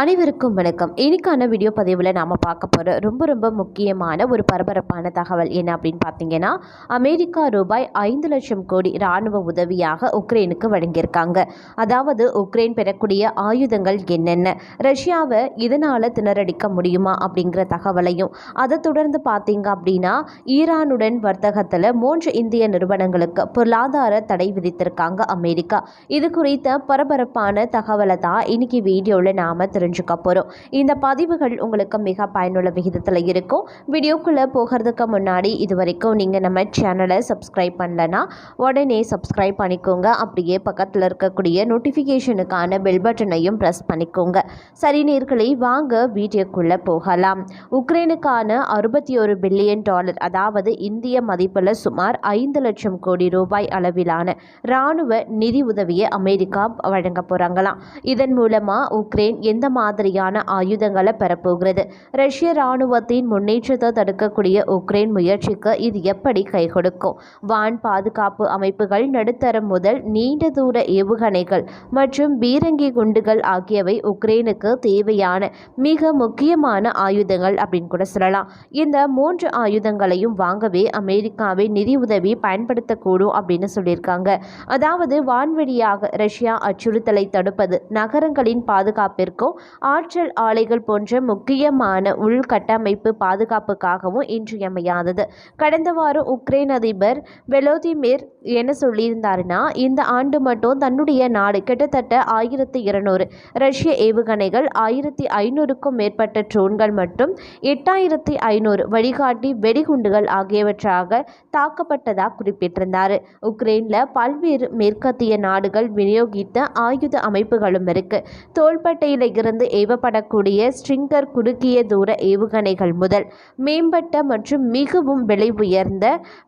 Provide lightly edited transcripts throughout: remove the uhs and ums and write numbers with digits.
அனைவருக்கும் வணக்கம். இன்னைக்கான வீடியோ பதிவில் நாம் பார்க்க போகிற ரொம்ப முக்கியமான ஒரு பரபரப்பான தகவல் என்ன அப்படின்னு பார்த்தீங்கன்னா, அமெரிக்கா ரூபாய் 5 லட்சம் கோடி இராணுவ உதவியாக உக்ரைனுக்கு வழங்கியிருக்காங்க. அதாவது உக்ரைன் பெறக்கூடிய ஆயுதங்கள் என்னென்ன, ரஷ்யாவை இதனால் திணறடிக்க முடியுமா அப்படிங்கிற தகவலையும், அதை தொடர்ந்து பார்த்தீங்க அப்படின்னா ஈரானுடன் வர்த்தகத்தில் 3 இந்திய நிறுவனங்களுக்கு பொருளாதார தடை விதித்திருக்காங்க அமெரிக்கா. இது குறித்த பரபரப்பான தகவலை தான் இன்னைக்கு வீடியோவில் நாம் தெரிஞ்சுக்க போகிறோம். இந்த பதிவுகள் உங்களுக்கு மிக பயனுள்ள விகிதத்தில் இருக்கும். வீடியோக்குள்ளே போகிறதுக்கு முன்னாடி இது வரைக்கும் நீங்கள் நம்ம சேனலை சப்ஸ்கிரைப் பண்ணலன்னா உடனே சப்ஸ்கிரைப் பண்ணிக்கோங்க. அப்படியே பக்கத்தில் இருக்கக்கூடிய நோட்டிஃபிகேஷனுக்கான பெல் பட்டனையும் ப்ரெஸ் பண்ணிக்கோங்க. சரி நேயர்களே, வாங்க வீடியோக்குள்ளே போகலாம். உக்ரைனுக்கான 61 பில்லியன் டாலர், அதாவது இந்திய மதிப்பில் சுமார் 5 லட்சம் கோடி ரூபாய் அளவிலான இராணுவ நிதி உதவியை அமெரிக்கா வழங்க போகிறாங்களாம். இதன் மூலமாக உக்ரைன் எந்த மாதிரியான ஆயுதங்களை பெறப்போகிறது, ரஷ்ய இராணுவத்தின் முன்னேற்றத்தை தடுக்கக்கூடிய உக்ரைன் முயற்சிக்கு இது எப்படி கை கொடுக்கும், வான் பாதுகாப்பு அமைப்புகள், நடுத்தரம் முதல் நீண்ட தூர ஏவுகணைகள் மற்றும் பீரங்கி குண்டுகள் ஆகியவை உக்ரைனுக்கு தேவையான மிக முக்கியமான ஆயுதங்கள் அப்படின்னு கூட சொல்லலாம். இந்த 3 ஆயுதங்களையும் வாங்கவே அமெரிக்காவின் நிதி உதவி பயன்படுத்தக்கூடும் அப்படின்னு சொல்லியிருக்காங்க. அதாவது வான்வழியாக ரஷ்யா அச்சுறுத்தலை தடுப்பது, நகரங்களின் பாதுகாப்பிற்கும் ஆற்றல் ஆலைகள் போன்ற முக்கியமான உள்கட்டமைப்பு பாதுகாப்புக்காகவும் இன்றியமையாதது. கடந்த வாரம் உக்ரைன் அதிபர் வெலோதிமிர் என்ன சொல்லியிருந்தாருன்னா, இந்த ஆண்டு மட்டும் தன்னுடைய நாடு கிட்டத்தட்ட 1200 ரஷ்ய ஏவுகணைகள், 1500க்கும் மேற்பட்ட ட்ரோன்கள் மற்றும் 8500 வழிகாட்டி வெடிகுண்டுகள் ஆகியவற்றாக தாக்கப்பட்டதாக குறிப்பிட்டிருந்தார். உக்ரைனில் பல்வேறு மேற்கத்திய நாடுகள் விநியோகித்த ஆயுத அமைப்புகளும் இருக்கு. தோள்பட்டையில் இருந்து ஏவப்படக்கூடிய ஸ்ட்ரிங்கர் குறுகிய தூர ஏவுகணைகள் முதல் மேம்பட்ட மற்றும் மிகவும் விலை உயர்ந்த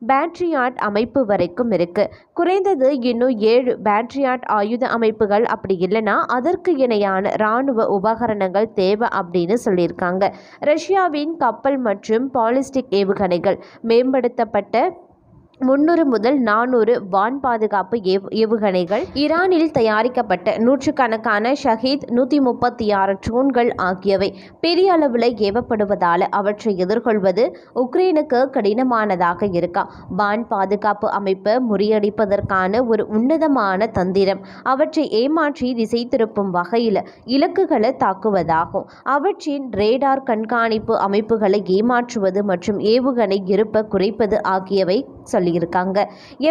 பேட்ரியாட் அமைப்பு வரைக்கும் இருக்கு. குறைந்தது இன்னும் 7 பேட்ரியாட் ஆயுத அமைப்புகள், அப்படி இல்லைன்னா அதற்கு இணையான இராணுவ உபகரணங்கள் தேவை அப்படின்னு சொல்லியிருக்காங்க. ரஷ்யாவின் கப்பல் மற்றும் பாலிஸ்டிக் ஏவுகணைகள், மேம்படுத்தப்பட்ட 300 முதல் 400 வான் பாதுகாப்பு ஏவுகணைகள், ஈரானில் தயாரிக்கப்பட்ட நூற்றுக்கணக்கான ஷஹீத் 136 ட்ரோன்கள் ஆகியவை பெரிய அளவில் ஏவப்படுவதால் அவற்றை எதிர்கொள்வது உக்ரைனுக்கு கடினமானதாக இருக்கா. வான் பாதுகாப்பு அமைப்பை முறியடிப்பதற்கான ஒரு உன்னதமான தந்திரம் அவற்றை ஏமாற்றி திசை திருப்பும் வகையில் இலக்குகளை தாக்குவதாகும். அவற்றின் ரேடார் கண்காணிப்பு அமைப்புகளை ஏமாற்றுவது மற்றும் ஏவுகணை இருப்பை குறைப்பது ஆகியவை சொல்லியிருக்காங்க.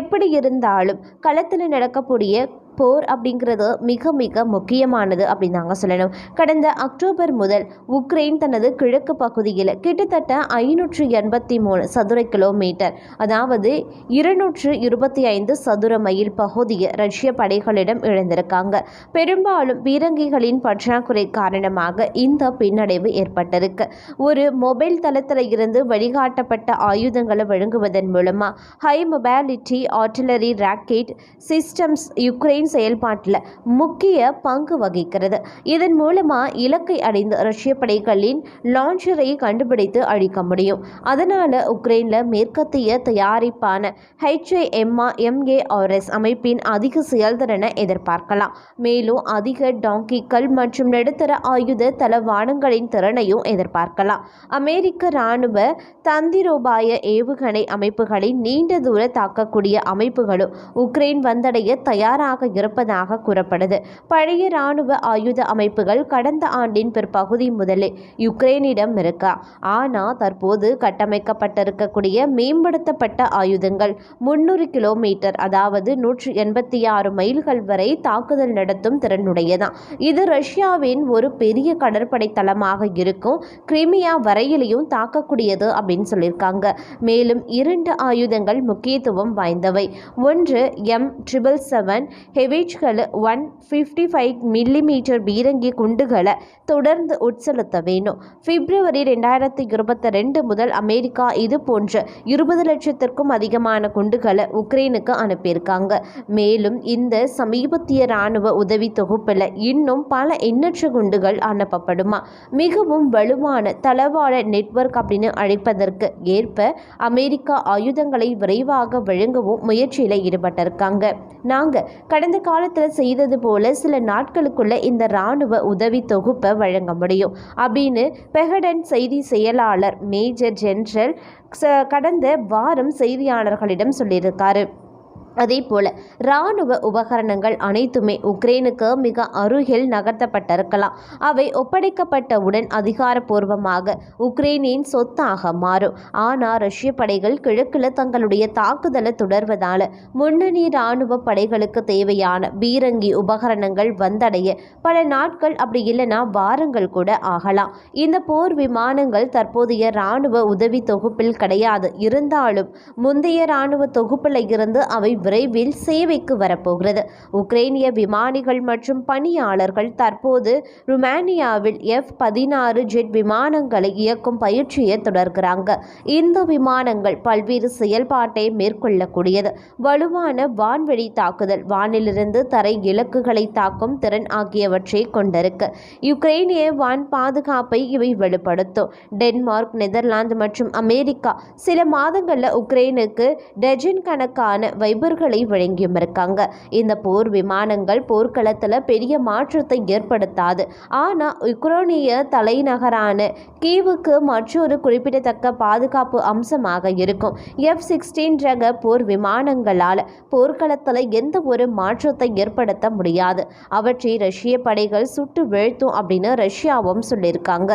எப்படி இருந்தாலும் களத்தில் நடக்கக்கூடிய போர் அப்படிங்கிறது மிக முக்கியமானது அப்படின்னு தாங்க சொல்லணும். கடந்த அக்டோபர் முதல் உக்ரைன் தனது கிழக்கு பகுதியில் கிட்டத்தட்ட 583 சதுர கிலோமீட்டர், அதாவது 225 சதுர மைல் பகுதியை ரஷ்ய படைகளிடம் இழந்திருக்காங்க. பெரும்பாலும் பீரங்கிகளின் பற்றாக்குறை காரணமாக இந்த பின்னடைவு ஏற்பட்டிருக்கு. ஒரு மொபைல் தளத்தில் இருந்து வழிகாட்டப்பட்ட ஆயுதங்களை வழங்குவதன் மூலமாக high mobility artillery rocket systems Ukraine செயல்பாட்டில் முக்கிய பங்கு வகிக்கிறது. இதன் மூலமாக இலக்கை அடைந்த ரஷ்ய படைகளின் லான்ச்சரை கண்டுபிடித்து அழிக்க முடியும். அதனால் உக்ரைனில் மேற்கத்திய தயாரிப்பான HIMARS அமைப்பின் அதிக செயல்திறனை எதிர்பார்க்கலாம். மேலும் அதிக டாங்கிகள் மற்றும் நடுத்தர ஆயுத தளவாடங்களின் திறனையும் எதிர்பார்க்கலாம். அமெரிக்க இராணுவ தந்திரோபாய ஏவுகணை அமைப்புகளின் நீண்ட தூர தாக்கக்கூடிய அமைப்புகளும் உக்ரைன் வந்தடைய தயாராக இருப்பதாக கூறப்படுது. பழைய இராணுவ ஆயுத அமைப்புகள் கடந்த ஆண்டின் பிற்பகுதி முதலே யுக்ரைனிடம் இருக்கா. ஆனால் தற்போது கட்டமைக்கப்பட்டிருக்கக்கூடிய மேம்படுத்தப்பட்ட ஆயுதங்கள் 300 கிலோமீட்டர், அதாவது 186 மைல்கள் வரை தாக்குதல் நடத்தும் திறனுடையதான். இது ரஷ்யாவின் ஒரு பெரிய கடற்படை தளமாக இருக்கும் கிரிமியா வரையிலையும் தாக்கக்கூடியது அப்படின்னு சொல்லியிருக்காங்க. மேலும் 2 ஆயுதங்கள் முக்கியத்துவம் வாய்ந்தவை. ஒன்று M777 ஹெவிட்ஜ்கள் 155 மில்லிமீட்டர் பீரங்கி குண்டுகளை தொடர்ந்து உட்செலுத்த வேணும். பிப்ரவரி 2022 முதல் அமெரிக்கா இது போன்ற 20 லட்சத்திற்கும் அதிகமான குண்டுகளை உக்ரைனுக்கு அனுப்பியிருக்காங்க. மேலும் இந்த சமீபத்திய இராணுவ உதவி தொகுப்பில் இன்னும் பல எண்ணற்ற குண்டுகள் அனுப்பப்படுமா. மிகவும் வலுவான தளவாட நெட்வொர்க் அப்படின்னு அழைப்பதற்கு ஏற்ப அமெரிக்கா ஆயுதங்களை விரைவாக வழங்கவும் முயற்சியில் ஈடுபட்டிருக்காங்க. நாங்கள் கடந்த கடந்த காலத்தில் செய்தது போல சில நாட்களுக்குள்ள இந்த இராணுவ உதவி தொகுப்பை வழங்க முடியும் அப்படின்னு பெஹடன் செய்தி செயலாளர் மேஜர் ஜெனரல் கடந்த வாரம் செய்தியாளர்களிடம் சொல்லியிருக்காரு. அதே போல இராணுவ உபகரணங்கள் அனைத்துமே உக்ரைனுக்கு மிக அருகில் நகர்த்தப்பட்டிருக்கலாம். அவை ஒப்படைக்கப்பட்டவுடன் அதிகாரப்பூர்வமாக உக்ரைனின் சொத்தாக மாறும். ஆனால் ரஷ்ய படைகள் கிழக்கில் தங்களுடைய தாக்குதலை தொடர்வதால் முன்னணி இராணுவ படைகளுக்கு தேவையான பீரங்கி உபகரணங்கள் வந்தடைய பல நாட்கள், அப்படி இல்லைனா வாரங்கள் கூட ஆகலாம். இந்த போர் விமானங்கள் தற்போதைய இராணுவ உதவி தொகுப்பில் கிடையாது. இருந்தாலும் முந்தைய இராணுவ தொகுப்பில் இருந்து அவை விரைவில் சேவைக்கு வரப்போகிறது. உக்ரைனிய விமானிகள் மற்றும் பணியாளர்கள் தற்போது ருமேனியாவில் F-16 ஜெட் விமானங்களை இயக்கும் பயிற்சியை தொடர்கிறாங்க. இந்த விமானங்கள் பல்வேறு செயல்பாட்டை மேற்கொள்ளக்கூடியது. வலுவான வான்வெளி தாக்குதல், வானிலிருந்து தரை இலக்குகளை தாக்கும் திறன் ஆகியவற்றை கொண்டிருக்கு. யுக்ரைனிய வான் பாதுகாப்பை இவை வெளிப்படுத்தும். டென்மார்க், நெதர்லாந்து மற்றும் அமெரிக்கா சில மாதங்களில் உக்ரைனுக்கு டஜன் கணக்கான வைபர்களை வழங்கியும் இருக்காங்க. இந்த போர் விமானங்கள் போர்க்களத்தில் பெரிய மாற்றத்தை ஏற்படுத்தாது. ஆனால் உக்ரைனிய தலைநகரான கீவுக்கு மற்றொரு குறிப்பிடத்தக்க பாதுகாப்பு அம்சமாக இருக்கும். F-16 ரக போர் விமானங்களால் போர்க்களத்தில் எந்த ஒரு மாற்றத்தை ஏற்படுத்த முடியாது. அவற்றை ரஷ்ய படைகள் சுட்டு வீழ்த்தும் அப்படின்னு ரஷ்யாவும் சொல்லியிருக்காங்க.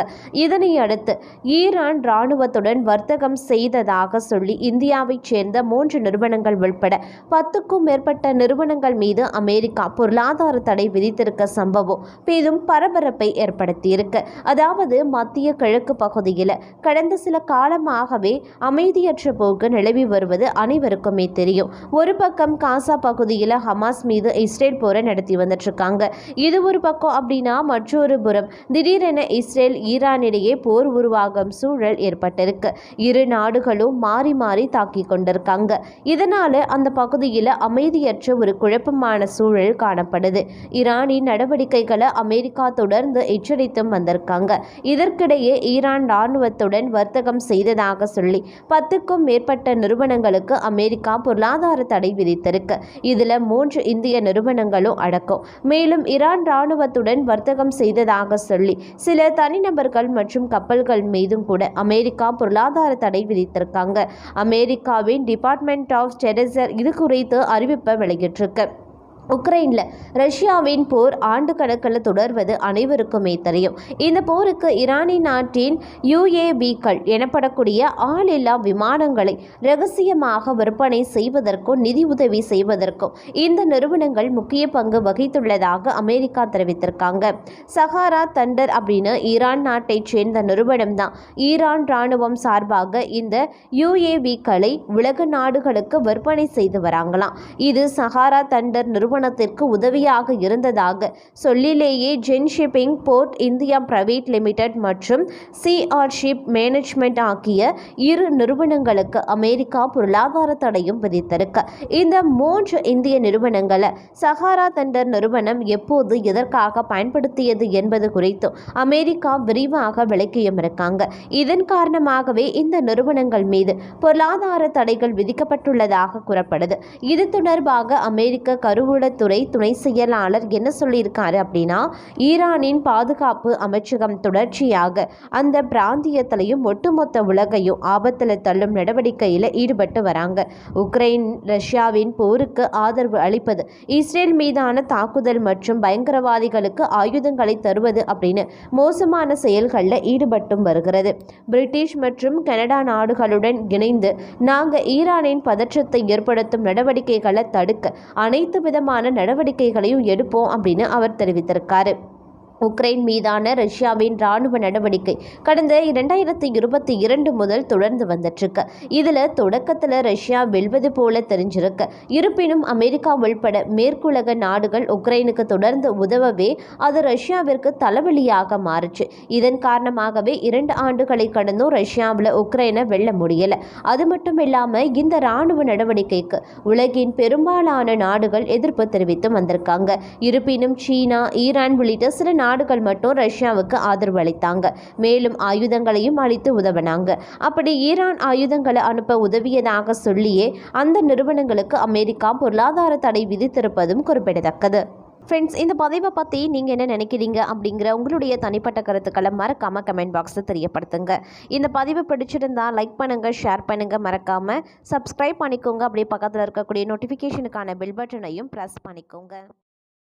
இதனை அடுத்து ஈரான் இராணுவத்துடன் வர்த்தகம் செய்ததாக சொல்லி இந்தியாவைச் சேர்ந்த 3 நிறுவனங்கள் உட்பட 10க்கும் மேற்பட்ட நிறுவனங்கள் மீது அமெரிக்கா பொருளாதார தடை விதித்திருக்க சம்பவம் பெரும் பரபரப்பை ஏற்படுத்தியிருக்கு. அதாவது மத்திய கிழக்கு பகுதியில் கடந்த சில காலமாகவே அமைதியற்ற போக்கு நிலவி வருவது அனைவருக்குமே தெரியும். ஒரு பக்கம் காசா பகுதியில் ஹமாஸ் மீது இஸ்ரேல் போரை நடத்தி வந்துட்டு இருக்காங்க. இது ஒரு பக்கம் அப்படின்னா, மற்றொரு புறம் திடீரென இஸ்ரேல் ஈரானிடையே போர் உருவாகும் சூழல் ஏற்பட்டிருக்கு. இரு நாடுகளும் மாறி மாறி தாக்கி கொண்டிருக்காங்க. இதனால அந்த பகுதியில் அமைதியற்ற ஒரு குழப்பமான சூழல் காணப்படுது. ஈரானின் நடவடிக்கைகளை அமெரிக்கா தொடர்ந்து எச்சரித்தும் வந்திருக்காங்க. இதற்கிடையே ஈரான் இராணுவத்துடன் வர்த்தகம் செய்ததாக சொல்லி 10க்கும் மேற்பட்ட நிறுவனங்களுக்கு அமெரிக்கா பொருளாதார தடை விதித்திருக்கு. இதுல 3 இந்திய நிறுவனங்களும் அடக்கும். மேலும் ஈரான் இராணுவத்துடன் வர்த்தகம் செய்ததாக சொல்லி சில தனிநபர்கள் மற்றும் கப்பல்கள் மீதும் கூட அமெரிக்கா பொருளாதார தடை விதித்திருக்காங்க. அமெரிக்காவின் டிபார்ட்மெண்ட் ஆஃப் ஸ்டேட்டஸ் இது குறித்து அறிவிப்பை வெளியிட்டிருக்கு. உக்ரைனில் ரஷ்யாவின் போர் ஆண்டு கணக்கில் தொடர்வது அனைவருக்குமே தெரியும். இந்த போருக்கு ஈரானின் நாட்டின் UAVக்கள் எனப்படக்கூடிய ஆளில்லா விமானங்களை ரகசியமாக விற்பனை செய்வதற்கும் நிதி உதவி செய்வதற்கும் இந்த நிறுவனங்கள் முக்கிய பங்கு வகித்துள்ளதாக அமெரிக்கா தெரிவித்திருக்காங்க. சஹாரா தண்டர் அப்படின்னு ஈரான் நாட்டை சேர்ந்த நிறுவனம் தான் ஈரான் இராணுவம் சார்பாக இந்த UAVக்களை உலக நாடுகளுக்கு விற்பனை செய்து வராங்களாம். இது சஹாரா தண்டர் நிறுவனத்திற்கு உதவியாக இருந்ததாக சொல்லிலேயே Zen shipping port India private limited மற்றும் CR ஷிப் மேனேஜ்மெண்ட் ஆகிய இரு நிறுவனங்களுக்கு அமெரிக்கா பொருளாதார தடையும் விதித்திருக்கு. இந்த 3 இந்திய நிறுவனங்களை சஹாரா தண்டர் நிறுவனம் எப்போது எதற்காக பயன்படுத்தியது என்பது குறித்து அமெரிக்கா விரிவாக விளக்கியும் இருக்காங்க. இதன் காரணமாகவே இந்த நிறுவனங்கள் மீது பொருளாதார தடைகள் விதிக்கப்பட்டுள்ளதாக கூறப்படுது. இது தொடர்பாக அமெரிக்க கருவூல துறை துணை செயலாளர் என்ன சொல்லியிருக்காரு அப்படின்னா, ஈரானின் பாதுகாப்பு அமைச்சகம் தொடர்ச்சியாக அந்த பிராந்தியத்திலையும் ஒட்டுமொத்த உலகையும் ஆபத்தில் தள்ளும் நடவடிக்கையில் ஈடுபட்டு வராங்க. உக்ரைன் ரஷ்யாவின் போருக்கு ஆதரவு அளிப்பது, இஸ்ரேல் மீதான தாக்குதல் மற்றும் பயங்கரவாதிகளுக்கு ஆயுதங்களை தருவது அப்படின்னு மோசமான செயல்களில் ஈடுபட்டும் வருகிறது. பிரிட்டிஷ் மற்றும் கனடா நாடுகளுடன் இணைந்து நாங்கள் ஈரானின் பதற்றத்தை ஏற்படுத்தும் நடவடிக்கைகளை தடுக்க அனைத்து விதமான நடவடிக்கைகளையும் எடுப்போம் அப்படின்னு அவர் தெரிவித்திருக்காரு. உக்ரைன் மீதான ரஷ்யாவின் இராணுவ நடவடிக்கை கடந்த 2022 முதல் தொடர்ந்து வந்துட்டுருக்கு. இதில் தொடக்கத்தில் ரஷ்யா வெல்வது போல தெரிஞ்சிருக்கு. இருப்பினும் அமெரிக்கா உள்பட மேற்குலக நாடுகள் உக்ரைனுக்கு தொடர்ந்து உதவவே அது ரஷ்யாவிற்கு தலைவலியாக மாறுச்சு. இதன் காரணமாகவே 2 ஆண்டுகளை கடந்தும் ரஷ்யாவில் உக்ரைனை வெல்ல முடியலை. அது மட்டும் இல்லாமல் இந்த இராணுவ நடவடிக்கைக்கு உலகின் பெரும்பாலான நாடுகள் எதிர்ப்பு தெரிவித்து வந்திருக்காங்க. இருப்பினும் சீனா, ஈரான் உள்ளிட்ட சில நாடுகள் மட்டும் ரஷ்யாவுக்கு ஆதரவு அளித்தாங்க. மேலும் ஆயுதங்களையும் அளித்து உதவினாங்க. அப்படி ஈரான் ஆயுதங்களை அனுப்ப உதவியதாக சொல்லியே அந்த நிறுவனங்களுக்கு அமெரிக்கா பொருளாதார தடை விதித்திருப்பதும் குறிப்பிடத்தக்கது. ஃப்ரெண்ட்ஸ், இந்த பதிவை பற்றி நீங்கள் என்ன நினைக்கிறீங்க அப்படிங்கிற உங்களுடைய தனிப்பட்ட கருத்துக்களை மறக்காமல் கமெண்ட் பாக்ஸில் தெரியப்படுத்துங்க. இந்த பதிவை பிடிச்சிருந்தா லைக் பண்ணுங்கள், ஷேர் பண்ணுங்கள், மறக்காமல் சப்ஸ்கிரைப் பண்ணிக்கோங்க. அப்படியே பக்கத்தில் இருக்கக்கூடிய நோட்டிஃபிகேஷனுக்கான பெல் பட்டனையும் ப்ரெஸ் பண்ணிக்கோங்க.